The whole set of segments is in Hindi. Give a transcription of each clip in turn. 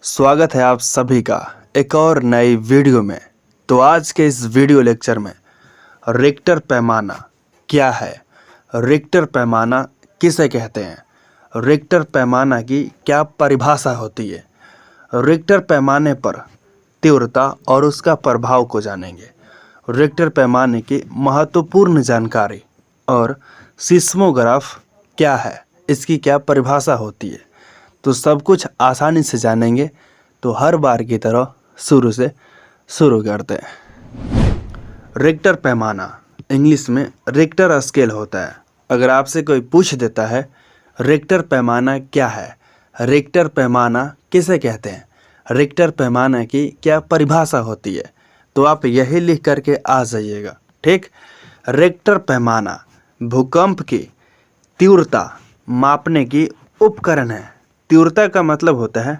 स्वागत है आप सभी का एक और नई वीडियो में। तो आज के इस वीडियो लेक्चर में रिक्टर पैमाना क्या है, रिक्टर पैमाना किसे कहते हैं, रिक्टर पैमाना की क्या परिभाषा होती है, रिक्टर पैमाने पर तीव्रता और उसका प्रभाव को जानेंगे, रिक्टर पैमाने की महत्वपूर्ण जानकारी और सिस्मोग्राफ क्या है, इसकी क्या परिभाषा होती है। तो सब कुछ आसानी से जानेंगे। तो हर बार की तरह शुरू से शुरू करते हैं। रिक्टर पैमाना इंग्लिश में रिक्टर स्केल होता है। अगर आपसे कोई पूछ देता है रिक्टर पैमाना क्या है, रिक्टर पैमाना किसे कहते हैं, रिक्टर पैमाना की क्या परिभाषा होती है, तो आप यही लिख करके आ जाइएगा। ठीक, रिक्टर पैमाना भूकंप की तीव्रता मापने की उपकरण है। तीव्रता का मतलब होता है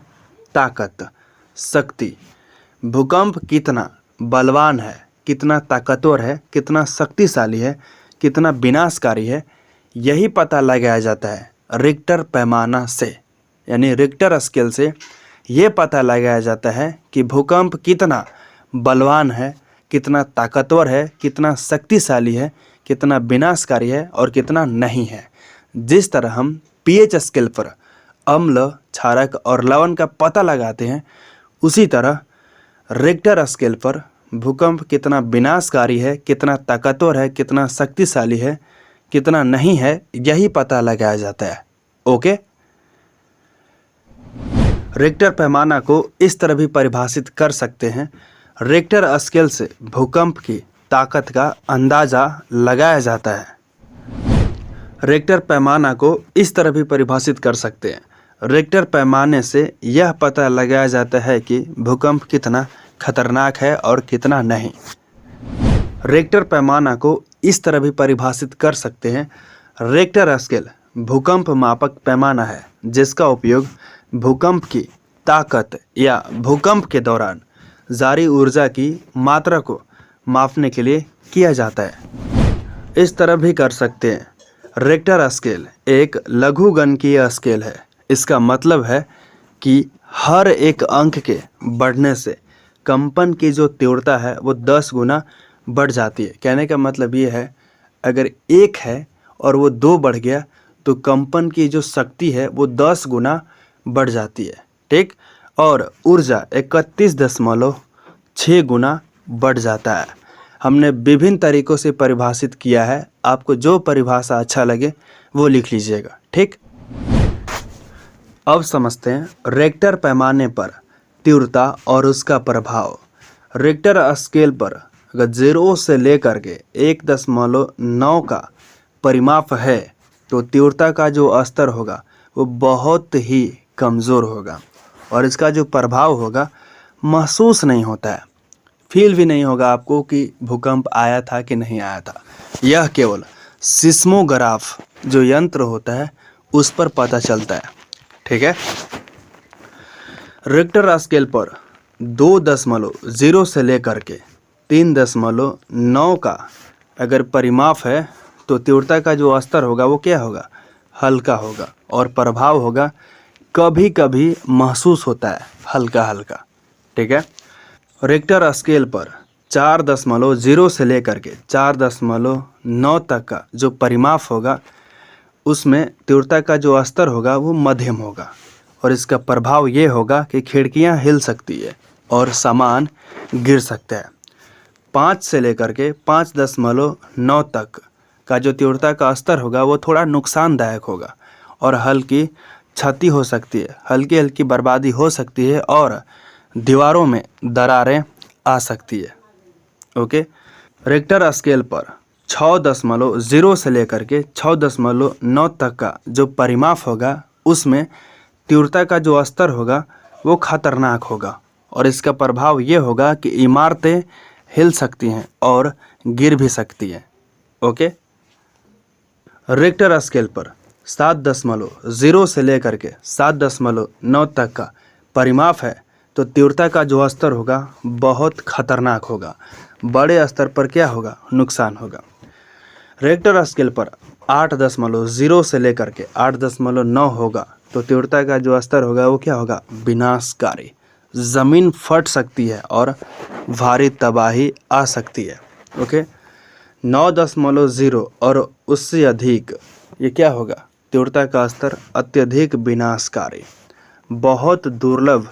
ताकत, शक्ति। भूकंप कितना बलवान है, कितना ताकतवर है, कितना शक्तिशाली है, कितना विनाशकारी है, यही पता लगाया जाता है रिक्टर पैमाना से। यानी रिक्टर स्केल से ये पता लगाया जाता है कि भूकंप कितना बलवान है, कितना ताकतवर है, कितना शक्तिशाली है, कितना विनाशकारी है और कितना नहीं है। जिस तरह हम पीएच स्केल पर अम्ल, क्षारक और लवण का पता लगाते हैं, उसी तरह रिक्टर स्केल पर भूकंप कितना विनाशकारी है, कितना ताकतवर है, कितना शक्तिशाली है, कितना नहीं है, यही पता लगाया जाता है। ओके, रिक्टर पैमाना को इस तरह भी परिभाषित कर सकते हैं, रिक्टर स्केल से भूकंप की ताकत का अंदाजा लगाया जाता है। रिक्टर पैमाना को इस तरह भी परिभाषित कर सकते हैं, रिक्टर पैमाने से यह पता लगाया जाता है कि भूकंप कितना खतरनाक है और कितना नहीं। रिक्टर पैमाना को इस तरह भी परिभाषित कर सकते हैं, रिक्टर स्केल भूकंप मापक पैमाना है जिसका उपयोग भूकंप की ताकत या भूकंप के दौरान जारी ऊर्जा की मात्रा को मापने के लिए किया जाता है। इस तरह भी कर सकते हैं, रिक्टर स्केल एक लघुगणकीय स्केल है। इसका मतलब है कि हर एक अंक के बढ़ने से कंपन की जो तीव्रता है वो 10 गुना बढ़ जाती है। कहने का मतलब ये है, अगर 1 है और वो 2 बढ़ गया तो कंपन की जो शक्ति है वो 10 गुना बढ़ जाती है। ठीक, और ऊर्जा 31.6 गुना बढ़ जाता है। हमने विभिन्न तरीक़ों से परिभाषित किया है, आपको जो परिभाषा अच्छा लगे वो लिख लीजिएगा। ठीक, अब समझते हैं रिक्टर पैमाने पर तीव्रता और उसका प्रभाव। रिक्टर स्केल पर अगर 0 से लेकर के 1.9 का परिमाप है तो तीव्रता का जो स्तर होगा वो बहुत ही कमज़ोर होगा और इसका जो प्रभाव होगा महसूस नहीं होता है, फील भी नहीं होगा आपको कि भूकंप आया था कि नहीं आया था। यह केवल सिस्मोग्राफ जो यंत्र होता है उस पर पता चलता है। ठीक है, रिक्टर स्केल पर 2.0 से लेकर के 3.9 का अगर परिमाप है तो तीव्रता का जो स्तर होगा वो क्या होगा, हल्का होगा और प्रभाव होगा कभी कभी महसूस होता है हल्का हल्का। ठीक है, रिक्टर स्केल पर 4.0 से लेकर के 4.9 तक का जो परिमाप होगा उसमें तीव्रता का जो स्तर होगा वो मध्यम होगा और इसका प्रभाव ये होगा कि खिड़कियां हिल सकती है और सामान गिर सकता है। 5 से लेकर के 5.9 तक का जो तीव्रता का स्तर होगा वो थोड़ा नुकसानदायक होगा और हल्की क्षति हो सकती है, हल्की हल्की बर्बादी हो सकती है और दीवारों में दरारें आ सकती है। ओके, रिक्टर स्केल पर 6.0 से लेकर के 6.9 तक का जो परिमाप होगा उसमें तीव्रता का जो स्तर होगा वो खतरनाक होगा और इसका प्रभाव ये होगा कि इमारतें हिल सकती हैं और गिर भी सकती हैं। ओके, रिक्टर स्केल पर 7.0 से लेकर के 7.9 तक का परिमाप है तो तीव्रता का जो स्तर होगा बहुत खतरनाक होगा, बड़े स्तर पर क्या होगा, नुकसान होगा। रिक्टर स्केल पर 8.0 से लेकर के 8.9 होगा तो तीव्रता का जो स्तर होगा वो क्या होगा, विनाशकारी। ज़मीन फट सकती है और भारी तबाही आ सकती है। ओके, 9.0 और उससे अधिक ये क्या होगा, तीव्रता का स्तर अत्यधिक विनाशकारी, बहुत दुर्लभ,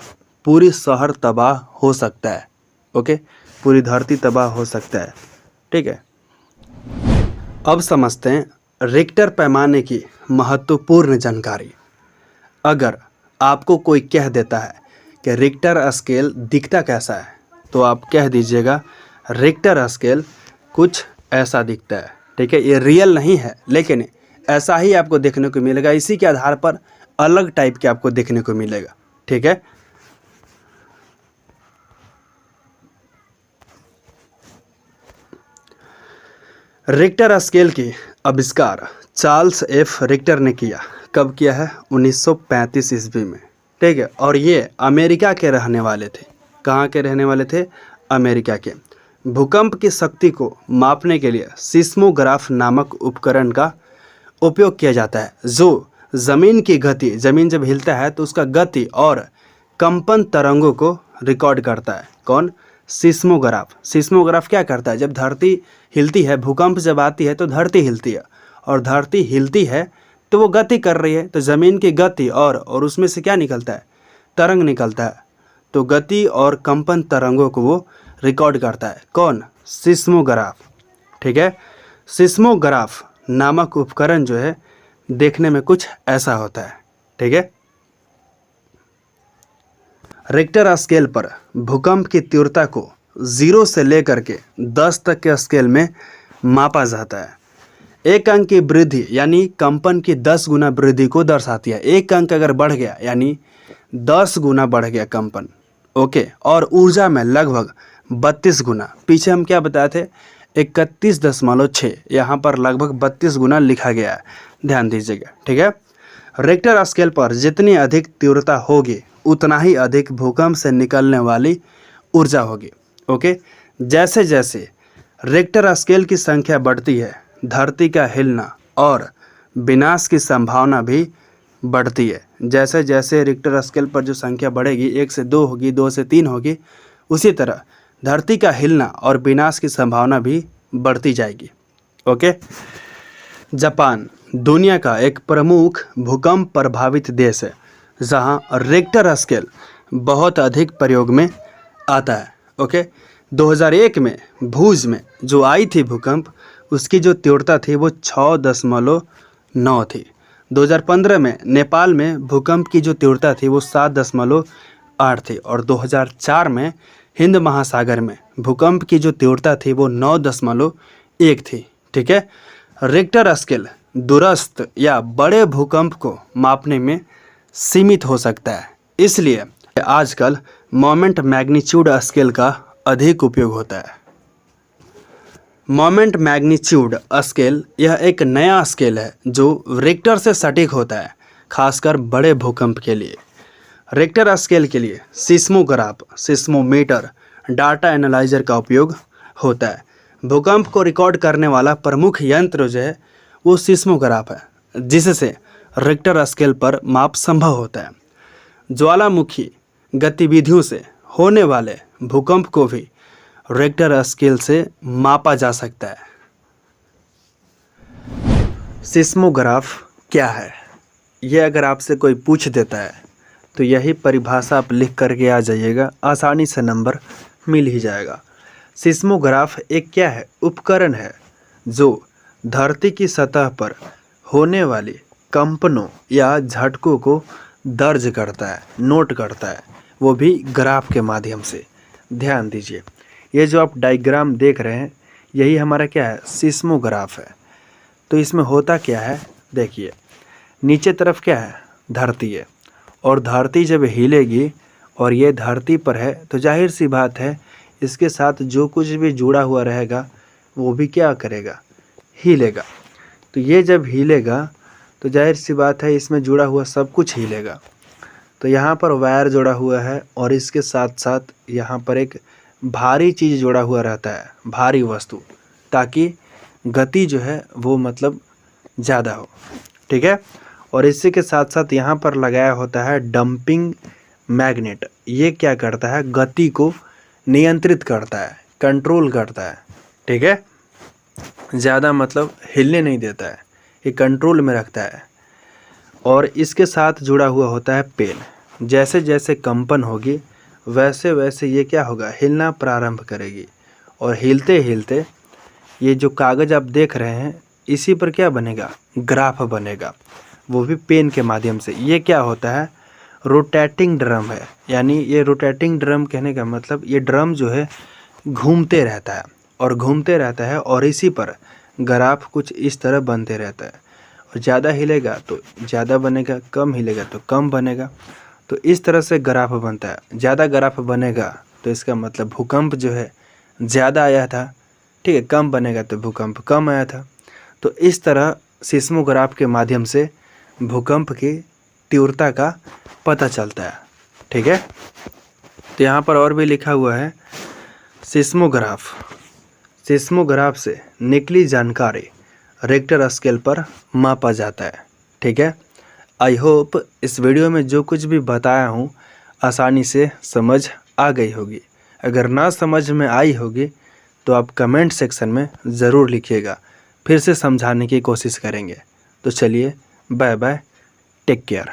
पूरी शहर तबाह हो सकता है। ओके, पूरी धरती तबाह हो सकता है। ठीक है, अब समझते हैं रिक्टर पैमाने की महत्वपूर्ण जानकारी। अगर आपको कोई कह देता है कि रिक्टर स्केल दिखता कैसा है, तो आप कह दीजिएगा रिक्टर स्केल कुछ ऐसा दिखता है। ठीक है, ये रियल नहीं है लेकिन ऐसा ही आपको देखने को मिलेगा, इसी के आधार पर अलग टाइप के आपको देखने को मिलेगा। ठीक है, रिक्टर स्केल की आविष्कार चार्ल्स एफ रिक्टर ने किया। कब किया है, 1935 ईस्वी में। ठीक है, और ये अमेरिका के रहने वाले थे। कहाँ के रहने वाले थे, अमेरिका के। भूकंप की शक्ति को मापने के लिए सिस्मोग्राफ नामक उपकरण का उपयोग किया जाता है, जो ज़मीन की गति, ज़मीन जब हिलता है तो उसका गति और कंपन तरंगों को रिकॉर्ड करता है। कौन, सिस्मोग्राफ। सिस्मोग्राफ क्या करता है, जब धरती हिलती है, भूकंप जब आती है तो धरती हिलती है, और धरती हिलती है तो वो गति कर रही है, तो ज़मीन की गति और उसमें से क्या निकलता है, तरंग निकलता है। तो गति और कंपन तरंगों को वो रिकॉर्ड करता है। कौन, सिस्मोग्राफ। ठीक है, सिस्मोग्राफ नामक उपकरण जो है देखने में कुछ ऐसा होता है। ठीक है, रिक्टर स्केल पर भूकंप की तीव्रता को 0 से लेकर के 10 तक के स्केल में मापा जाता है। एक अंक की वृद्धि यानी कंपन की 10 गुना वृद्धि को दर्शाती है। एक अंक अगर बढ़ गया यानी 10 गुना बढ़ गया कंपन। ओके, और ऊर्जा में लगभग 32 गुना। पीछे हम क्या बताए थे, 31.6, यहाँ पर लगभग 32 गुना लिखा गया है, ध्यान दीजिएगा। ठीक है, रिक्टर स्केल पर जितनी अधिक तीव्रता होगी उतना ही अधिक भूकंप से निकलने वाली ऊर्जा होगी। ओके, जैसे जैसे रिक्टर स्केल की संख्या बढ़ती है, धरती का हिलना और विनाश की संभावना भी बढ़ती है। जैसे जैसे रिक्टर स्केल पर जो संख्या बढ़ेगी, 1 से 2 होगी, 2 से 3 होगी, उसी तरह धरती का हिलना और विनाश की संभावना भी बढ़ती जाएगी। ओके, जापान दुनिया का एक प्रमुख भूकंप प्रभावित देश है, जहां रिक्टर स्केल बहुत अधिक प्रयोग में आता है। ओके, 2001 में भुज में जो आई थी भूकंप, उसकी जो तीव्रता थी वो 6.9 थी। 2015 में नेपाल में भूकंप की जो तीव्रता थी वो 7.8 थी, और 2004 में हिंद महासागर में भूकंप की जो तीव्रता थी वो 9.1 थी। ठीक है, रिक्टर स्केल दूरस्थ या बड़े भूकंप को मापने में सीमित हो सकता है, इसलिए आजकल मोमेंट मैग्नीट्यूड स्केल का अधिक उपयोग होता है। मोमेंट मैग्नीट्यूड स्केल यह एक नया स्केल है जो रिक्टर से सटीक होता है, खासकर बड़े भूकंप के लिए। रिक्टर स्केल के लिए सिस्मोग्राफ, सिस्मोमीटर, डाटा एनालाइजर का उपयोग होता है। भूकंप को रिकॉर्ड करने वाला प्रमुख यंत्र जो है वो सिस्मोग्राफ है, जिससे रिक्टर स्केल पर माप संभव होता है। ज्वालामुखी गतिविधियों से होने वाले भूकंप को भी रिक्टर स्केल से मापा जा सकता है। सिस्मोग्राफ क्या है, यह अगर आपसे कोई पूछ देता है तो यही परिभाषा आप लिख करके आ जाइएगा, आसानी से नंबर मिल ही जाएगा। सिस्मोग्राफ एक क्या है, उपकरण है जो धरती की सतह पर होने वाली कंपनों या झटकों को दर्ज करता है, नोट करता है, वो भी ग्राफ के माध्यम से। ध्यान दीजिए, ये जो आप डायग्राम देख रहे हैं यही हमारा क्या है, सिस्मोग्राफ है। तो इसमें होता क्या है, देखिए नीचे तरफ क्या है, धरती है, और धरती जब हिलेगी और ये धरती पर है तो जाहिर सी बात है इसके साथ जो कुछ भी जुड़ा हुआ रहेगा वो भी क्या करेगा, हिलेगा। तो ये जब हिलेगा तो जाहिर सी बात है इसमें जुड़ा हुआ सब कुछ हिलेगा। तो यहाँ पर वायर जुड़ा हुआ है और इसके साथ साथ यहाँ पर एक भारी चीज़ जुड़ा हुआ रहता है, भारी वस्तु, ताकि गति जो है वो मतलब ज़्यादा हो। ठीक है, और इसी के साथ साथ यहाँ पर लगाया होता है डंपिंग मैग्नेट। ये क्या करता है, गति को नियंत्रित करता है, कंट्रोल करता है, ठीक है। ज़्यादा मतलब हिलने नहीं देता है, ये कंट्रोल में रखता है। और इसके साथ जुड़ा हुआ होता है पेन। जैसे जैसे कंपन होगी वैसे वैसे ये क्या होगा, हिलना प्रारंभ करेगी। और हिलते हिलते ये जो कागज़ आप देख रहे हैं इसी पर क्या बनेगा, ग्राफ बनेगा, वो भी पेन के माध्यम से। ये क्या होता है, रोटेटिंग ड्रम है। यानी ये रोटेटिंग ड्रम कहने का मतलब ये ड्रम जो है घूमते रहता है और घूमते रहता है, और इसी पर ग्राफ कुछ इस तरह बनते रहता है। और ज़्यादा हिलेगा तो ज़्यादा बनेगा, कम हिलेगा तो कम बनेगा। तो इस तरह से ग्राफ बनता है। ज़्यादा ग्राफ बनेगा तो इसका मतलब भूकंप जो है ज़्यादा आया था, ठीक है। कम बनेगा तो भूकंप कम आया था। तो इस तरह सिस्मोग्राफ के माध्यम से भूकंप की तीव्रता का पता चलता है, ठीक है। तो यहाँ पर और भी लिखा हुआ है, सिस्मोग्राफ से निकली जानकारी रिक्टर स्केल पर मापा जाता है, ठीक है। आई होप इस वीडियो में जो कुछ भी बताया हूँ आसानी से समझ आ गई होगी। अगर ना समझ में आई होगी तो आप कमेंट सेक्शन में ज़रूर लिखिएगा, फिर से समझाने की कोशिश करेंगे। तो चलिए, बाय बाय, टेक केयर।